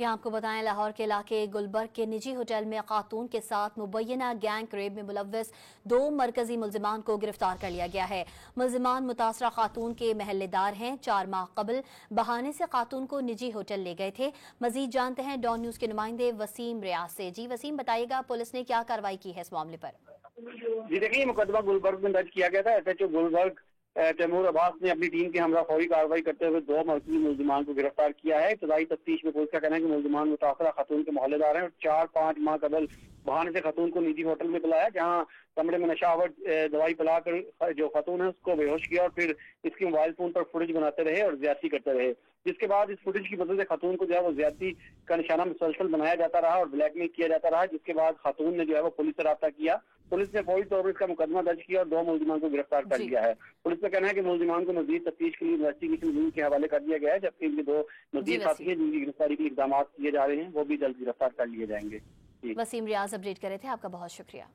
यहाँ आपको बताएं, लाहौर के इलाके गुलबर्ग के निजी होटल में खातून के साथ मुबैना गैंग रेप में मुलव्वस 2 मरकजी मुल्जिमान को गिरफ्तार कर लिया गया है। मुल्जिमान मुतासरा खातून के महल्लेदार हैं। 4 माह कबल बहाने से खातून को निजी होटल ले गए थे। मजीद जानते हैं डॉन न्यूज के नुमाइंदे वसीम रियाज से। जी वसीम, बताइएगा पुलिस ने क्या कार्रवाई की है इस मामले पर? जी देखिए, मुकदमा गुलबर्ग में दर्ज किया गया था। एसएचओ गुलबर्ग तैमूर अब्बास ने अपनी टीम के हमरा फौरी कार्रवाई करते हुए 2 मरकजी मुल्जिमान को गिरफ्तार किया है। इब्तदाई तफ्तीश में पुलिस का कहना है कि मुल्जिमान मुतासरा खातून के मोहल्लेदार हैं और 4-5 माह कबल बहाने से खातून को निजी होटल में बुलाया, जहां कमरे में नशावर दवाई पिलाकर जो खातून है उसको बेहोश किया और फिर इसके मोबाइल फोन पर फुटेज बनाते रहे और ज्यादती करते रहे। जिसके बाद इस फुटेज की मदद से खातून को जो है वो ज्यादती का निशाना मुसलसल बनाया जाता रहा और ब्लैकमेल किया जाता रहा। जिसके बाद खातून ने जो है वो पुलिस से राब्ता किया। पुलिस ने फौरी तौर पर इसका मुकदमा दर्ज किया और 2 मुल्जिमान को गिरफ्तार कर लिया है। पुलिस का कहना है कि मुल्जिमान को मजीद तफ्तीश के लिए इन्वेस्टिगेशन विंग के हवाले कर दिया गया है, जबकि इनके 2 मजीद साथी हैं जिनकी गिरफ्तारी के लिए इकदाम किए जा रहे हैं, वो भी जल्द गिरफ्तार कर लिए जाएंगे। वसीम रियाज अपडेट कर रहे थे, आपका बहुत शुक्रिया।